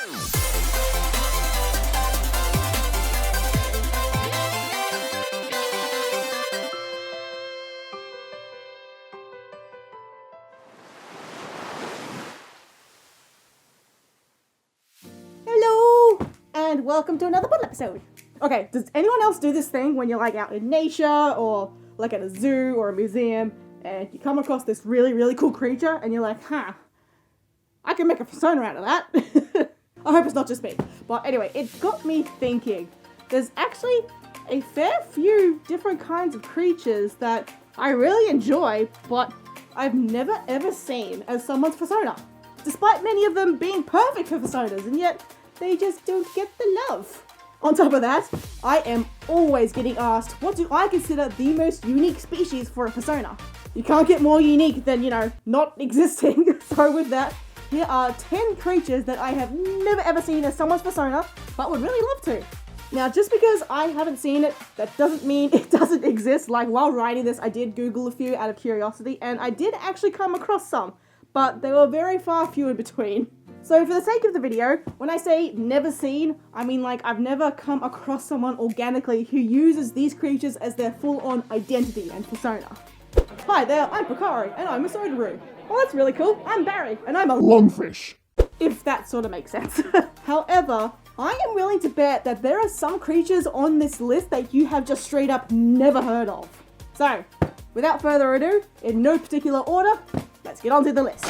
Hello, and welcome to another Bottle episode. Okay, does anyone else do this thing when you're like out in nature or like at a zoo or a museum and you come across this really, really cool creature and you're like, I can make a fursona out of that. I hope it's not just me. But anyway, it got me thinking. There's actually a fair few different kinds of creatures that I really enjoy, but I've never ever seen as someone's fursona. Despite many of them being perfect for fursonas, and yet they just don't get the love. On top of that, I am always getting asked, what do I consider the most unique species for a fursona? You can't get more unique than, not existing. So with that, here are 10 creatures that I have never ever seen as someone's fursona, but would really love to. Now, just because I haven't seen it, that doesn't mean it doesn't exist. Like, while writing this, I did Google a few out of curiosity, and I did actually come across some, but they were very far few in between. So for the sake of the video, when I say never seen, I mean like I've never come across someone organically who uses these creatures as their full-on identity and fursona. Hi there, I'm Pocari, and I'm a sodaroo. Well, that's really cool. I'm Barry, and I'm a lungfish. If that sort of makes sense. However, I am willing to bet that there are some creatures on this list that you have just straight up never heard of. So, without further ado, in no particular order, let's get on to the list.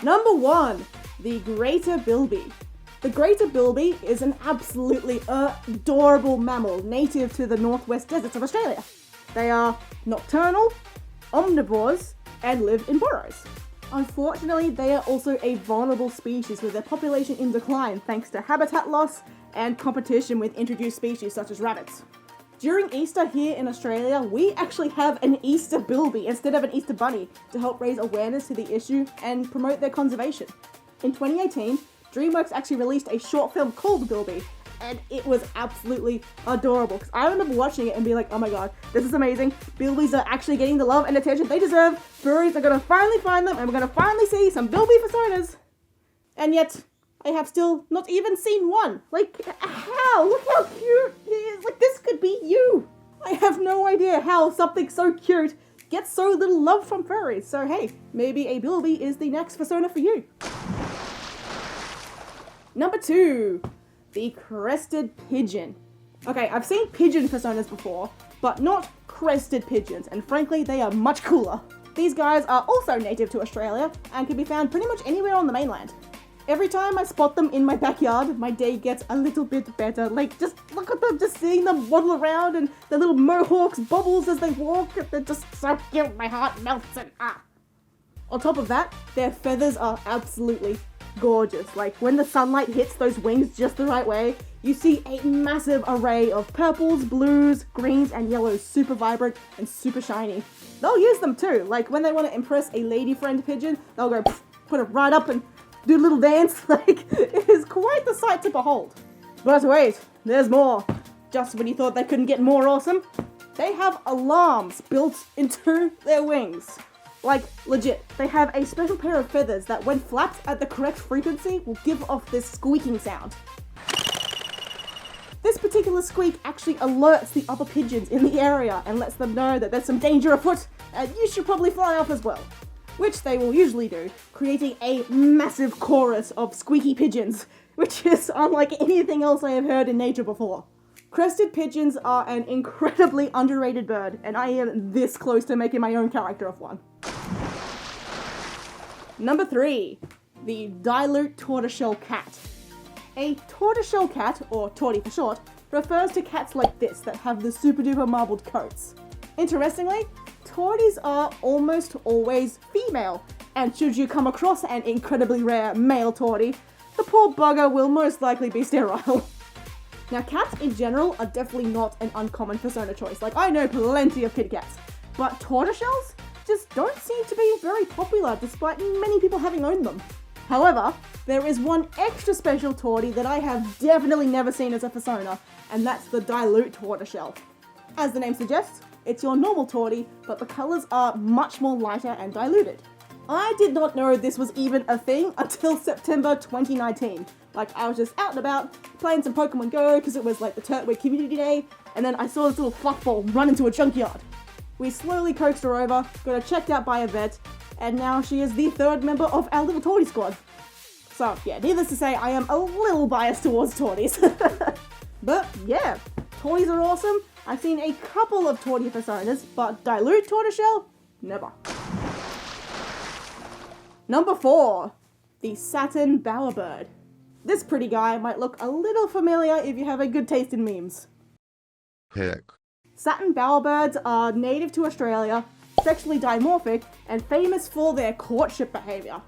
Number 1, the greater bilby. The greater bilby is an absolutely adorable mammal native to the northwest deserts of Australia. They are nocturnal, omnivores, and live in burrows. Unfortunately, they are also a vulnerable species with their population in decline thanks to habitat loss and competition with introduced species such as rabbits. During Easter here in Australia, we actually have an Easter bilby instead of an Easter bunny to help raise awareness to the issue and promote their conservation. In 2018, DreamWorks actually released a short film called Bilby, and it was absolutely adorable. Because I remember watching it and being like, oh my god, this is amazing. Bilbies are actually getting the love and attention they deserve. Furries are going to finally find them, and we're going to finally see some Bilby fursonas. And yet, I have still not even seen one. Like, how? Look how cute he is. Like, this could be you. I have no idea how something so cute gets so little love from furries. So hey, maybe a Bilby is the next fursona for you. Number 2, the Crested Pigeon. Okay, I've seen pigeon fursonas before, but not crested pigeons, and frankly, they are much cooler. These guys are also native to Australia and can be found pretty much anywhere on the mainland. Every time I spot them in my backyard, my day gets a little bit better. Like, just look at them, just seeing them waddle around and their little mohawks bobbles as they walk. They're just so cute, my heart melts and On top of that, their feathers are absolutely gorgeous. Like, when the sunlight hits those wings just the right way, you see a massive array of purples, blues, greens, and yellows, super vibrant and super shiny. They'll use them too. Like, when they want to impress a lady friend pigeon, they'll go put it right up and do a little dance. Like, it is quite the sight to behold. But wait, there's more. Just when you thought they couldn't get more awesome, they have alarms built into their wings. Like, legit, they have a special pair of feathers that when flapped at the correct frequency will give off this squeaking sound. This particular squeak actually alerts the other pigeons in the area and lets them know that there's some danger afoot and you should probably fly off as well. Which they will usually do, creating a massive chorus of squeaky pigeons, which is unlike anything else I have heard in nature before. Crested pigeons are an incredibly underrated bird, and I am this close to making my own character of one. Number 3, the Dilute Tortishell cat. A tortoiseshell cat, or tortie for short, refers to cats like this that have the super duper marbled coats. Interestingly, torties are almost always female, and should you come across an incredibly rare male tortie, the poor bugger will most likely be sterile. Now, cats in general are definitely not an uncommon fursona choice. Like, I know plenty of kitty cats, but tortoiseshells just don't seem to be very popular despite many people having owned them. However, there is one extra special tortie that I have definitely never seen as a fursona, and that's the Dilute Tortishell. As the name suggests, it's your normal tortie, but the colours are much more lighter and diluted. I did not know this was even a thing until September 2019. Like, I was just out and about playing some Pokemon Go because it was like the Turtwig Community Day, and then I saw this little fluff ball run into a junkyard. We slowly coaxed her over, got her checked out by a vet, and now she is the third member of our little Tortie squad. So, yeah, needless to say, I am a little biased towards Torties. But, yeah, Torties are awesome. I've seen a couple of Tortie fursonas, but Dilute Tortishell? Never. Number 4, the Satin Bowerbird. This pretty guy might look a little familiar if you have a good taste in memes. Heck. Satin Bowerbirds are native to Australia, sexually dimorphic, and famous for their courtship behaviour.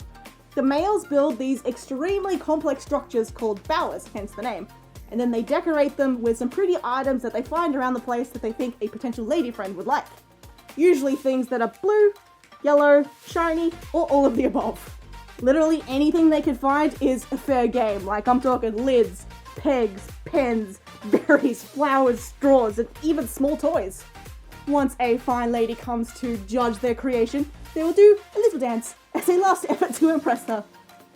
The males build these extremely complex structures called bowers, hence the name, and then they decorate them with some pretty items that they find around the place that they think a potential lady friend would like. Usually things that are blue, yellow, shiny, or all of the above. Literally anything they can find is a fair game, like I'm talking lids, pegs, pens, berries, flowers, straws, and even small toys. Once a fine lady comes to judge their creation, they will do a little dance as a last effort to impress her.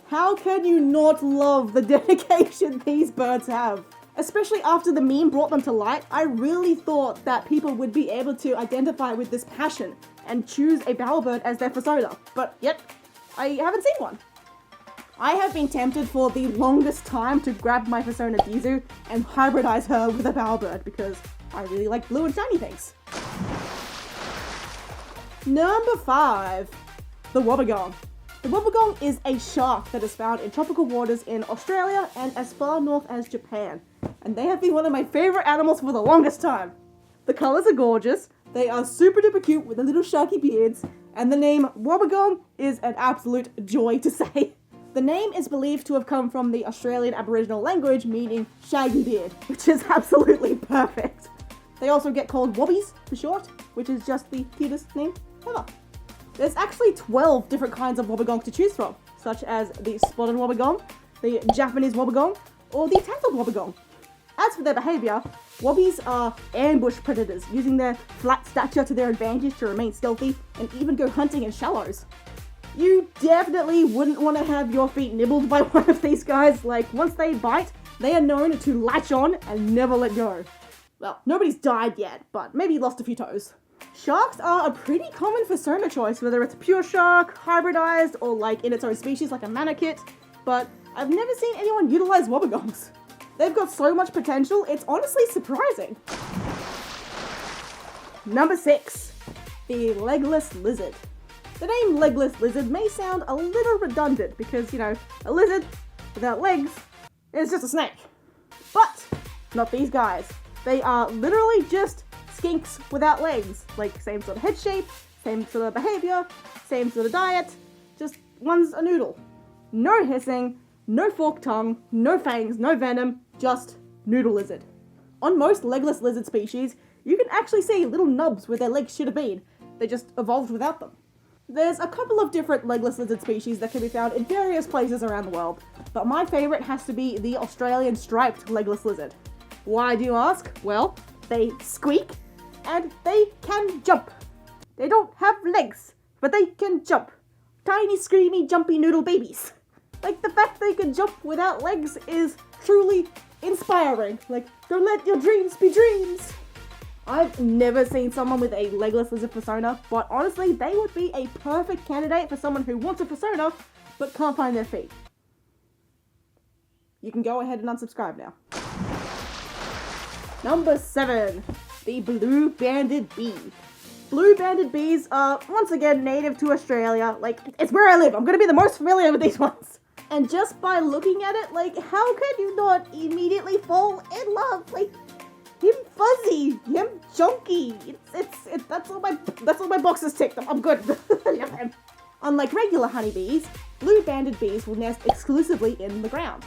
How can you not love the dedication these birds have? Especially after the meme brought them to light, I really thought that people would be able to identify with this passion and choose a bowerbird as their fursona, but yet, I haven't seen one. I have been tempted for the longest time to grab my fursona Dizu and hybridize her with a bowerbird because I really like blue and shiny things. Number 5, the Wobbegong. The Wobbegong is a shark that is found in tropical waters in Australia and as far north as Japan, and they have been one of my favourite animals for the longest time. The colours are gorgeous, they are super duper cute with the little sharky beards, and the name Wobbegong is an absolute joy to say. The name is believed to have come from the Australian Aboriginal language meaning shaggy beard, which is absolutely perfect. They also get called wobbies for short, which is just the cutest name ever. There's actually 12 different kinds of Wobbegong to choose from, such as the spotted Wobbegong, the Japanese Wobbegong, or the tasselled Wobbegong. As for their behaviour, wobbies are ambush predators, using their flat stature to their advantage to remain stealthy and even go hunting in shallows. You definitely wouldn't want to have your feet nibbled by one of these guys. Like, once they bite, they are known to latch on and never let go. Well, nobody's died yet, but maybe lost a few toes. Sharks are a pretty common fursona choice, whether it's a pure shark, hybridized, or like in its own species like a manakit, but I've never seen anyone utilize Wobbegongs. They've got so much potential, it's honestly surprising. Number 6, the Legless Lizard. The name Legless Lizard may sound a little redundant because, you know, a lizard without legs is just a snake. But not these guys. They are literally just skinks without legs. Like, same sort of head shape, same sort of behavior, same sort of diet, just one's a noodle. No hissing, no forked tongue, no fangs, no venom, just noodle lizard. On most legless lizard species, you can actually see little nubs where their legs should have been. They just evolved without them. There's a couple of different legless lizard species that can be found in various places around the world, but my favourite has to be the Australian striped legless lizard. Why do you ask? Well, they squeak, and they can jump. They don't have legs, but they can jump. Tiny, screamy, jumpy noodle babies. Like, the fact they can jump without legs is truly inspiring. Like, don't let your dreams be dreams. I've never seen someone with a legless lizard fursona, but honestly, they would be a perfect candidate for someone who wants a fursona, but can't find their feet. You can go ahead and unsubscribe now. Number 7, the blue-banded bee. Blue-banded bees are, once again, native to Australia. Like, it's where I live. I'm gonna be the most familiar with these ones. And just by looking at it, like, how can you not immediately fall in love? Like, him fuzzy, him chunky. That's all my boxes ticked. I'm good. Unlike regular honeybees, blue-banded bees will nest exclusively in the ground.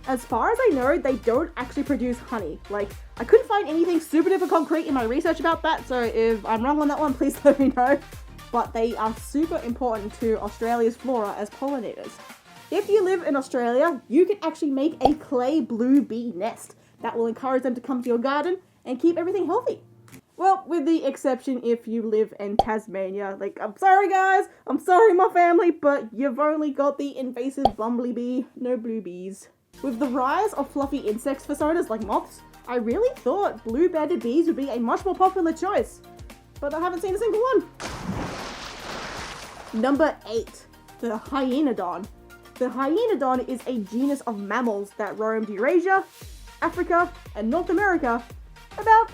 As far as I know, they don't actually produce honey. Like, I couldn't find anything super duper concrete in my research about that, so if I'm wrong on that one, please let me know. But they are super important to Australia's flora as pollinators. If you live in Australia, you can actually make a clay blue bee nest that will encourage them to come to your garden and keep everything healthy. Well, with the exception if you live in Tasmania. Like, I'm sorry guys, I'm sorry my family, but you've only got the invasive bumblebee, no bluebees. With the rise of fluffy insects fursonas like moths, I really thought blue-banded bees would be a much more popular choice, but I haven't seen a single one. Number 8, the Hyaenodon. The Hyaenodon is a genus of mammals that roamed Eurasia, Africa, and North America about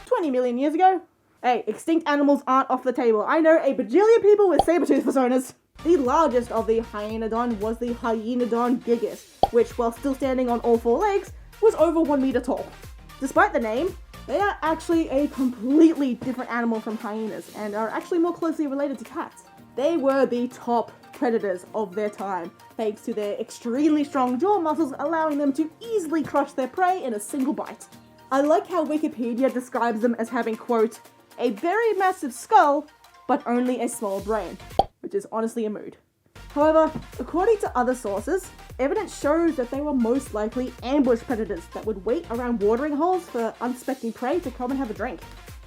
20 million years ago. Hey, extinct animals aren't off the table. I know a bajillion people with saber-tooth fursonas. The largest of the Hyaenodon was the Hyaenodon gigas, which, while still standing on all 4 legs, was over 1 meter tall. Despite the name, they are actually a completely different animal from hyenas and are actually more closely related to cats. They were the top predators of their time, thanks to their extremely strong jaw muscles allowing them to easily crush their prey in a single bite. I like how Wikipedia describes them as having, quote, a very massive skull, but only a small brain, which is honestly a mood. However, according to other sources, evidence shows that they were most likely ambush predators that would wait around watering holes for unsuspecting prey to come and have a drink.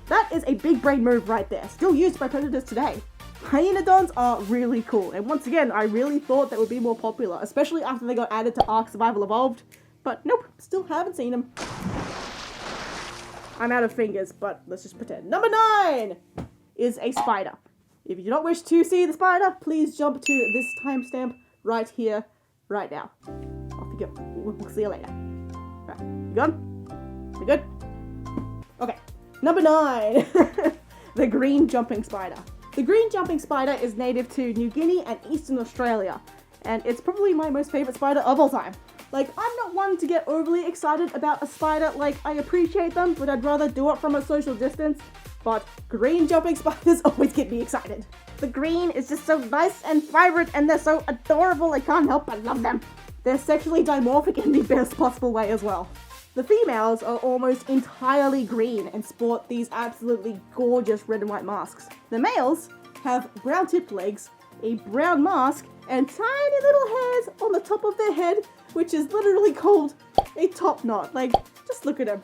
That is a big brain move right there, still used by predators today. Hyaenodons are really cool, and once again, I really thought they would be more popular, especially after they got added to Ark Survival Evolved, but nope, still haven't seen them. I'm out of fingers, but let's just pretend. Number 9 is a spider. If you do not wish to see the spider, please jump to this timestamp right here, right now. Off you go. We'll see you later. Right, you gone? You good? Okay. Number 9. The green jumping spider. The green jumping spider is native to New Guinea and Eastern Australia, and it's probably my most favorite spider of all time. Like, I'm not one to get overly excited about a spider, like, I appreciate them, but I'd rather do it from a social distance, but green jumping spiders always get me excited. The green is just so nice and vibrant, and they're so adorable, I can't help but love them. They're sexually dimorphic in the best possible way as well. The females are almost entirely green and sport these absolutely gorgeous red and white masks. The males have brown-tipped legs, a brown mask, and tiny little hairs on the top of their head, which is literally called a top knot. Like, just look at them.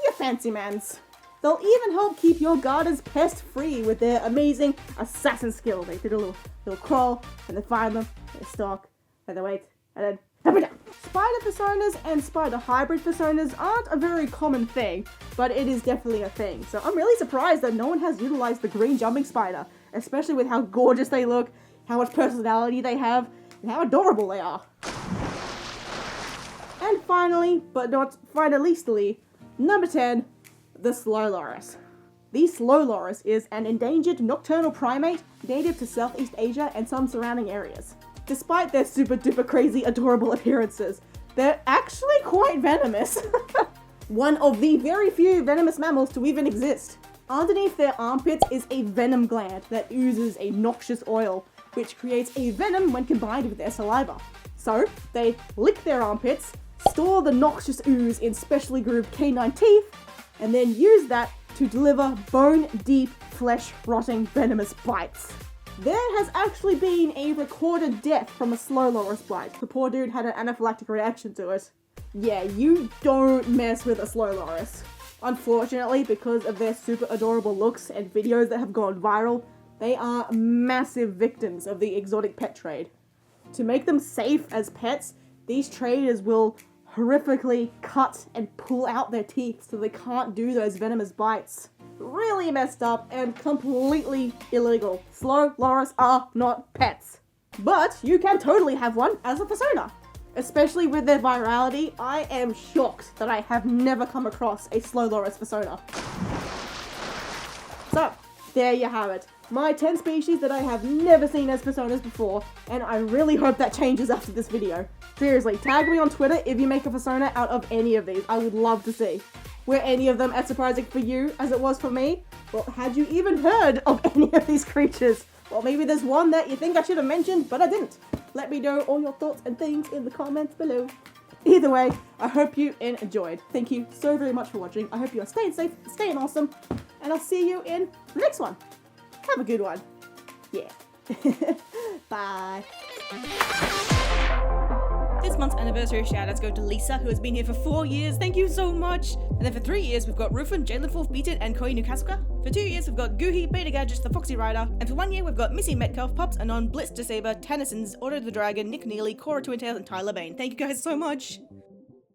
You're fancy mans. They'll even help keep your garden's pest free with their amazing assassin skill. They do a little crawl, and then find them, they stalk, and they wait, and then up and down. Spider fursonas and spider hybrid fursonas aren't a very common thing, but it is definitely a thing. So I'm really surprised that no one has utilized the green jumping spider, especially with how gorgeous they look, how much personality they have, and how adorable they are. And finally, but not finalistly, number 10, the slow loris. The slow loris is an endangered nocturnal primate native to Southeast Asia and some surrounding areas. Despite their super duper crazy adorable appearances, they're actually quite venomous. One of the very few venomous mammals to even exist. Underneath their armpits is a venom gland that oozes a noxious oil, which creates a venom when combined with their saliva. So, they lick their armpits, store the noxious ooze in specially grooved canine teeth, and then use that to deliver bone-deep, flesh-rotting venomous bites. There has actually been a recorded death from a slow loris bite. The poor dude had an anaphylactic reaction to it. Yeah, you don't mess with a slow loris. Unfortunately, because of their super adorable looks and videos that have gone viral, they are massive victims of the exotic pet trade. To make them safe as pets, these traders will horrifically cut and pull out their teeth so they can't do those venomous bites. Really messed up and completely illegal. Slow loris are not pets. But you can totally have one as a fursona. Especially with their virality, I am shocked that I have never come across a slow loris fursona. So, there you have it. My 10 species that I have never seen as fursonas before, and I really hope that changes after this video. Seriously, tag me on Twitter if you make a fursona out of any of these. I would love to see. Were any of them as surprising for you as it was for me? Well, had you even heard of any of these creatures? Well, maybe there's one that you think I should have mentioned, but I didn't. Let me know all your thoughts and things in the comments below. Either way, I hope you enjoyed. Thank you so very much for watching. I hope you are staying safe, staying awesome, and I'll see you in the next one. Have a good one. Yeah. Bye. this month's anniversary shoutouts go to Lisa, who has been here for 4 years. Thank you so much. And then for 3 years, we've got Rufin, Jalen Wolf, Beaton, and Koi Nukasuka. For 2 years, we've got Guhi, Beta Gadgets, the Foxy Rider. And for 1 year, we've got Missy Metcalf, Pops, Anon, Blitz, Desaber, Tennyson's, Otto the Dragon, Nick Neely, Cora Twintails, and Tyler Bain. Thank you guys so much.